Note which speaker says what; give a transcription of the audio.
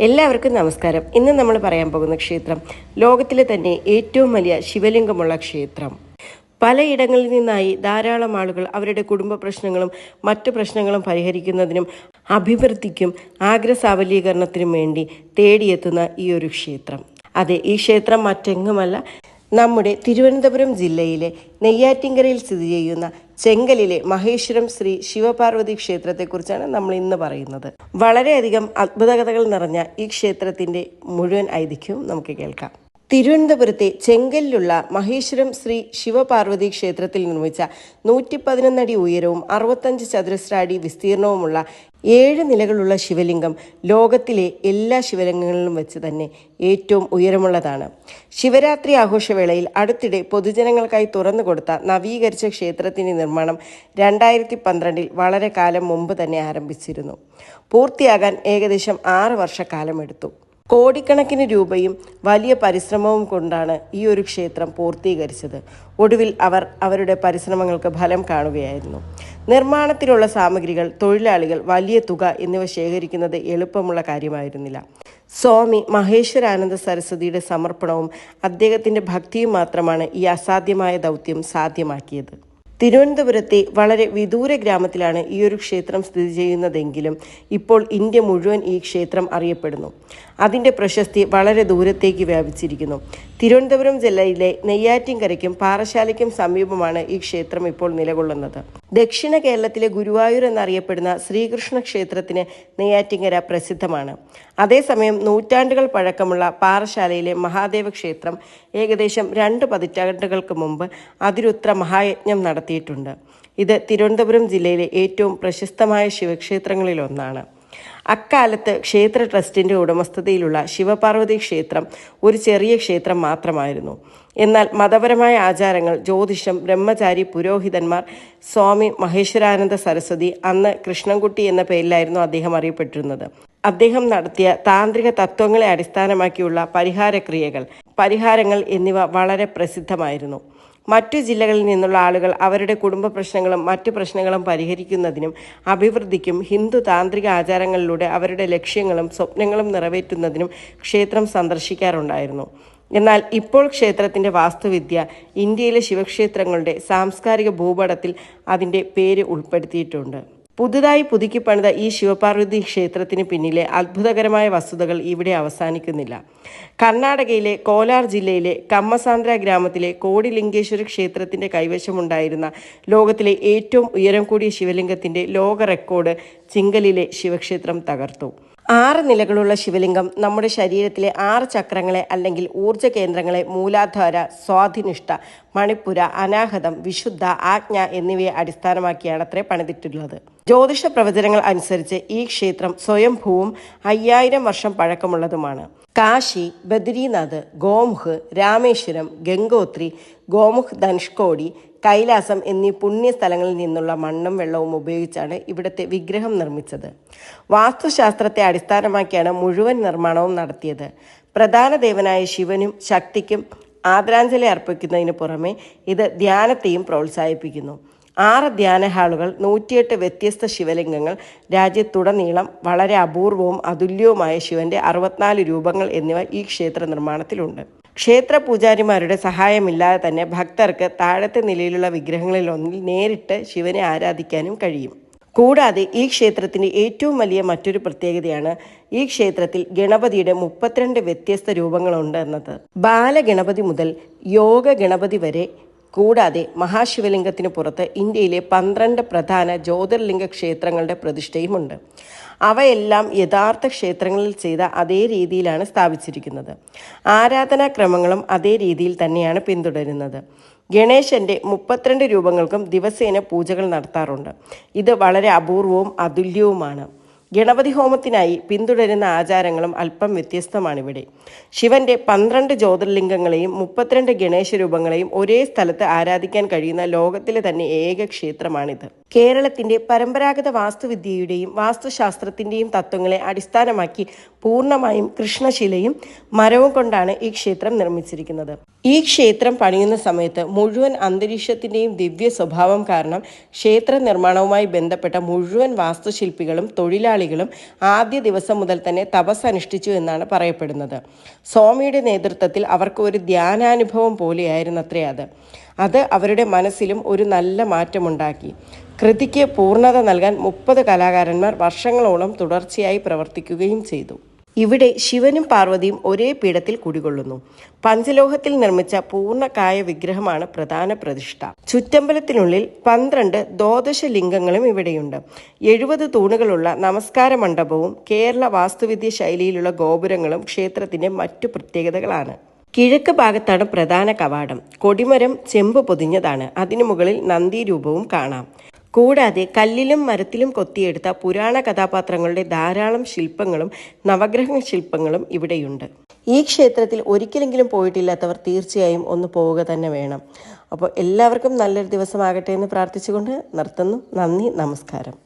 Speaker 1: എല്ലാവർക്കും നമസ്കാരം. ഇന്ന് നമ്മൾ പറയാൻ പോകുന്ന ക്ഷേത്രം ലോകത്തിലെ തന്നെ ഏറ്റവും വലിയ ശിവലിംഗമുള്ള ക്ഷേത്രം. പലയിടങ്ങളിൽ നിന്നായി ധാരാളം ആളുകൾ അവരുടെ കുടുംബ പ്രശ്നങ്ങളും മറ്റു പ്രശ്നങ്ങളും പരിഹരിക്കുന്നതിനും അഭിവൃദ്ധിക്കും ആഗ്രഹസാഫല്യീകരണത്തിനും വേണ്ടി തേടിയെത്തുന്ന ഈ ഒരു ക്ഷേത്രം. അതെ, ഈ ക്ഷേത്രം മറ്റെങ്ങുമല്ല, നമ്മുടെ തിരുവനന്തപുരം ജില്ലയിലെ നെയ്യാറ്റിൻകരയിൽ സ്ഥിതി ചെയ്യുന്ന ചെങ്കലിലെ മഹേശ്വരം ശ്രീ ശിവപാർവതി ക്ഷേത്രത്തെക്കുറിച്ചാണ് നമ്മൾ ഇന്ന് പറയുന്നത്. വളരെയധികം അത്ഭുതകഥകൾ നിറഞ്ഞ ഈ ക്ഷേത്രത്തിൻ്റെ മുഴുവൻ ഐതിഹ്യവും നമുക്ക് കേൾക്കാം. തിരുവനന്തപുരത്തെ ചെങ്കലിലുള്ള മഹേശ്വരം ശ്രീ ശിവപാർവതി ക്ഷേത്രത്തിൽ നിർമ്മിച്ച 111 അടി ഉയരവും 65 ചതുരശ്ര അടി വിസ്തീർണവുമുള്ള 7 നിലകളുള്ള ശിവലിംഗം ലോകത്തിലെ എല്ലാ ശിവലിംഗങ്ങളിലും വെച്ച് തന്നെ ഏറ്റവും ഉയരമുള്ളതാണ്. ശിവരാത്രി ആഘോഷവേളയിൽ അടുത്തിടെ പൊതുജനങ്ങൾക്കായി തുറന്നുകൊടുത്ത നവീകരിച്ച ക്ഷേത്രത്തിന്റെ നിർമ്മാണം 2012 വളരെ കാലം മുമ്പ് തന്നെ ആരംഭിച്ചിരുന്നു. പൂർത്തിയാകാൻ ഏകദേശം 6 വർഷക്കാലമെടുത്തു. കോടിക്കണക്കിന് രൂപയും വലിയ പരിശ്രമവും കൊണ്ടാണ് ഈ ഒരു ക്ഷേത്രം പൂർത്തീകരിച്ചത്. ഒടുവിൽ അവർ അവരുടെ പരിശ്രമങ്ങൾക്ക് ഫലം കാണുകയായിരുന്നു. നിർമ്മാണത്തിലുള്ള സാമഗ്രികൾ, തൊഴിലാളികൾ, വലിയ തുക എന്നിവ ശേഖരിക്കുന്നത് എളുപ്പമുള്ള കാര്യമായിരുന്നില്ല. സ്വാമി മഹേശ്വരാനന്ദ സരസ്വതിയുടെ സമർപ്പണവും അദ്ദേഹത്തിൻ്റെ ഭക്തിയും മാത്രമാണ് ഈ അസാധ്യമായ ദൗത്യം സാധ്യമാക്കിയത്. തിരുവനന്തപുരത്തെ വളരെ വിദൂര ഗ്രാമത്തിലാണ് ഈ ഒരു ക്ഷേത്രം സ്ഥിതി ചെയ്യുന്നതെങ്കിലും ഇപ്പോൾ ഇന്ത്യ മുഴുവൻ ഈ ക്ഷേത്രം അറിയപ്പെടുന്നു. അതിൻ്റെ പ്രശസ്തി വളരെ ദൂരത്തേക്ക് വ്യാപിച്ചിരിക്കുന്നു. തിരുവനന്തപുരം ജില്ലയിലെ നെയ്യാറ്റിൻകരയ്ക്കും പാറശാലയ്ക്കും സമീപമാണ് ഈ ക്ഷേത്രം ഇപ്പോൾ നിലകൊള്ളുന്നത്. ദക്ഷിണ കേരളത്തിലെ ഗുരുവായൂർ എന്നറിയപ്പെടുന്ന ശ്രീകൃഷ്ണ ക്ഷേത്രത്തിന് നെയ്യാറ്റിൻകര പ്രസിദ്ധമാണ്. അതേസമയം നൂറ്റാണ്ടുകൾ പഴക്കമുള്ള പാറശാലയിലെ മഹാദേവ ക്ഷേത്രം ഏകദേശം 2 പതിറ്റാണ്ടുകൾക്ക് മുമ്പ് അതിരുദ്ര മഹായജ്ഞം നടത്തിയിട്ടുണ്ട്. ഇത് തിരുവനന്തപുരം ജില്ലയിലെ ഏറ്റവും പ്രശസ്തമായ ശിവക്ഷേത്രങ്ങളിലൊന്നാണ്. അക്കാലത്ത് ക്ഷേത്ര ട്രസ്റ്റിൻ്റെ ഉടമസ്ഥതയിലുള്ള ശിവപാർവതി ക്ഷേത്രം ഒരു ചെറിയ ക്ഷേത്രം മാത്രമായിരുന്നു. എന്നാൽ മതപരമായ ആചാരങ്ങൾ, ജ്യോതിഷം, ബ്രഹ്മചാരി പുരോഹിതന്മാർ, സ്വാമി മഹേശ്വരാനന്ദ സരസ്വതി, അന്ന് കൃഷ്ണൻകുട്ടി എന്ന പേരിലായിരുന്നു അദ്ദേഹം അറിയപ്പെട്ടിരുന്നത്, അദ്ദേഹം നടത്തിയ താന്ത്രിക തത്വങ്ങളെ അടിസ്ഥാനമാക്കിയുള്ള പരിഹാരങ്ങൾ എന്നിവ വളരെ പ്രസിദ്ധമായിരുന്നു. മറ്റു ജില്ലകളിൽ നിന്നുള്ള ആളുകൾ അവരുടെ കുടുംബ പ്രശ്നങ്ങളും മറ്റു പ്രശ്നങ്ങളും പരിഹരിക്കുന്നതിനും അഭിവൃദ്ധിക്കും ഹിന്ദു താന്ത്രിക ആചാരങ്ങളിലൂടെ അവരുടെ ലക്ഷ്യങ്ങളും സ്വപ്നങ്ങളും നിറവേറ്റുന്നതിനും ക്ഷേത്രം സന്ദർശിക്കാറുണ്ടായിരുന്നു. എന്നാൽ ഇപ്പോൾ ക്ഷേത്രത്തിൻ്റെ വാസ്തുവിദ്യ ഇന്ത്യയിലെ ശിവക്ഷേത്രങ്ങളുടെ സാംസ്കാരിക ഭൂപടത്തിൽ അതിൻ്റെ പേര് ഉൾപ്പെടുത്തിയിട്ടുണ്ട്. പുതുതായി പുതുക്കിപ്പണിത ഈ ശിവപാർവതി ക്ഷേത്രത്തിന് പിന്നിലെ അത്ഭുതകരമായ വസ്തുതകൾ ഇവിടെ അവസാനിക്കുന്നില്ല. കർണാടകയിലെ കോലാർ ജില്ലയിലെ കമ്മസാന്ദ്ര ഗ്രാമത്തിലെ കോടിലിംഗേശ്വര ക്ഷേത്രത്തിൻ്റെ കൈവശമുണ്ടായിരുന്ന ലോകത്തിലെ ഏറ്റവും ഉയരം കൂടിയ ശിവലിംഗത്തിൻ്റെ ലോക റെക്കോർഡ് ചിങ്കലിലെ ശിവക്ഷേത്രം തകർത്തു. 6 നിലകളുള്ള ശിവലിംഗം നമ്മുടെ ശരീരത്തിലെ 6 ചക്രങ്ങളെ അല്ലെങ്കിൽ ഊർജ്ജ കേന്ദ്രങ്ങളെ മൂലാധാര, സ്വാധിനിഷ്ഠ, മണിപ്പുര, അനാഹതം, വിശുദ്ധ, ആജ്ഞ എന്നിവയെ അടിസ്ഥാനമാക്കിയാണ് അത്രേ പണിതിട്ടുള്ളത്. ജ്യോതിഷ പ്രവചനങ്ങൾ അനുസരിച്ച് ഈ ക്ഷേത്രം സ്വയംഭൂവും 5000 വർഷം പഴക്കമുള്ളതുമാണ്. കാശി, ബദ്രീനാഥ്, ഗോമുഖ്, രാമേശ്വരം, ഗംഗോത്രി, ഗോമുഖ് ധനുഷ്കോടി, കൈലാസം എന്നീ പുണ്യസ്ഥലങ്ങളിൽ നിന്നുള്ള മണ്ണും വെള്ളവും ഉപയോഗിച്ചാണ് ഇവിടുത്തെ വിഗ്രഹം നിർമ്മിച്ചത്. വാസ്തുശാസ്ത്രത്തെ അടിസ്ഥാനമാക്കിയാണ് മുഴുവൻ നിർമ്മാണവും നടത്തിയത്. പ്രധാന ദേവനായ ശിവനും ശക്തിക്കും ആദരാഞ്ജലി അർപ്പിക്കുന്നതിന് പുറമെ ഇത് ധ്യാനത്തെയും പ്രോത്സാഹിപ്പിക്കുന്നു. 6 ധ്യാന ഹാളുകൾ, 108 വ്യത്യസ്ത ശിവലിംഗങ്ങൾ, രാജ്യത്തുടനീളം വളരെ അപൂർവവും അതുല്യവുമായ ശിവന്റെ 64 രൂപങ്ങൾ എന്നിവ ഈ ക്ഷേത്ര നിർമ്മാണത്തിലുണ്ട്. ക്ഷേത്ര പൂജാരിമാരുടെ സഹായമില്ലാതെ തന്നെ ഭക്തർക്ക് താഴത്തെ നിലയിലുള്ള വിഗ്രഹങ്ങളിൽ ഒന്നിൽ നേരിട്ട് ശിവനെ ആരാധിക്കാനും കഴിയും. കൂടാതെ ഈ ക്ഷേത്രത്തിൻ്റെ ഏറ്റവും വലിയ മറ്റൊരു പ്രത്യേകതയാണ് ഈ ക്ഷേത്രത്തിൽ ഗണപതിയുടെ 32 വ്യത്യസ്ത രൂപങ്ങളുണ്ട് എന്നത്. ബാലഗണപതി മുതൽ യോഗ ഗണപതി വരെ, കൂടാതെ മഹാശിവലിംഗത്തിന് പുറത്ത് ഇന്ത്യയിലെ 12 പ്രധാന ജ്യോതിർലിംഗ ക്ഷേത്രങ്ങളുടെ പ്രതിഷ്ഠയുമുണ്ട്. അവയെല്ലാം യഥാർത്ഥ ക്ഷേത്രങ്ങളിൽ ചെയ്ത അതേ രീതിയിലാണ് സ്ഥാപിച്ചിരിക്കുന്നത്. ആരാധനാക്രമങ്ങളും അതേ രീതിയിൽ തന്നെയാണ് പിന്തുടരുന്നത്. ഗണേശന്റെ 32 രൂപങ്ങൾക്കും ദിവസേന പൂജകൾ നടത്താറുണ്ട്. ഇത് വളരെ അപൂർവവും അതുല്യവുമാണ്. ഗണപതി ഹോമത്തിനായി പിന്തുടരുന്ന ആചാരങ്ങളും അല്പം വ്യത്യസ്തമാണിവിടെ. ശിവന്റെ 12 ജ്യോതിർലിംഗങ്ങളെയും 32 ഗണേശ രൂപങ്ങളെയും ഒരേ സ്ഥലത്ത് ആരാധിക്കാൻ കഴിയുന്ന ലോകത്തിലെ തന്നെ ഏക ക്ഷേത്രമാണിത്. കേരളത്തിന്റെ പരമ്പരാഗത വാസ്തുവിദ്യയുടെയും വാസ്തുശാസ്ത്രത്തിന്റെയും തത്വങ്ങളെ അടിസ്ഥാനമാക്കി പൂർണ്ണമായും കൃഷ്ണശിലയും മരവും കൊണ്ടാണ് ഈ ക്ഷേത്രം നിർമ്മിച്ചിരിക്കുന്നത്. ഈ ക്ഷേത്രം പണിയുന്ന സമയത്ത് മുഴുവൻ അന്തരീക്ഷത്തിന്റെയും ദിവ്യ സ്വഭാവം കാരണം ക്ഷേത്ര നിർമ്മാണവുമായി ബന്ധപ്പെട്ട മുഴുവൻ വാസ്തുശില്പികളും തൊഴിലാളികളും ആദ്യ ദിവസം മുതൽ തന്നെ തപസ് അനുഷ്ഠിച്ചു എന്നാണ് പറയപ്പെടുന്നത്. സ്വാമിയുടെ നേതൃത്വത്തിൽ അവർക്ക് ഒരു ധ്യാനാനുഭവം പോലെയായിരുന്നത്രേ അത് അവരുടെ മനസ്സിലും ഒരു നല്ല മാറ്റമുണ്ടാക്കി. കൃതിക്ക് പൂർണ്ണത നൽകാൻ 30 കലാകാരന്മാർ വർഷങ്ങളോളം തുടർച്ചയായി പ്രവർത്തിക്കുകയും ചെയ്തു. ഇവിടെ ശിവനും പാർവതിയും ഒരേ പീഠത്തിൽ കുടികൊള്ളുന്നു. പഞ്ചലോഹത്തിൽ നിർമ്മിച്ച പൂർണ്ണകായ വിഗ്രഹമാണ് പ്രധാന പ്രതിഷ്ഠ. ചുറ്റമ്പലത്തിനുള്ളിൽ 12 ദ്വാദശ ലിംഗങ്ങളും ഇവിടെയുണ്ട്. 70 തൂണുകളുള്ള നമസ്കാര മണ്ഡപവും കേരള വാസ്തുവിദ്യ ശൈലിയിലുള്ള ഗോപുരങ്ങളും ക്ഷേത്രത്തിന്റെ മറ്റു പ്രത്യേകതകളാണ്. കിഴക്ക് ഭാഗത്താണ് പ്രധാന കവാടം. കൊടിമരം ചെമ്പ് പൊതിഞ്ഞതാണ്. അതിനു മുകളിൽ നന്ദിരൂപവും കാണാം. കൂടാതെ കല്ലിലും മരത്തിലും കൊത്തിയെടുത്ത പുരാണ കഥാപാത്രങ്ങളുടെ ധാരാളം ശില്പങ്ങളും നവഗ്രഹ ശില്പങ്ങളും ഇവിടെയുണ്ട്. ഈ ക്ഷേത്രത്തിൽ ഒരിക്കലെങ്കിലും പോയിട്ടില്ലാത്തവർ തീർച്ചയായും ഒന്ന് പോവുക തന്നെ വേണം. അപ്പോൾ എല്ലാവർക്കും നല്ലൊരു ദിവസമാകട്ടെ എന്ന് പ്രാർത്ഥിച്ചുകൊണ്ട് നിർത്തുന്നു. നന്ദി, നമസ്കാരം.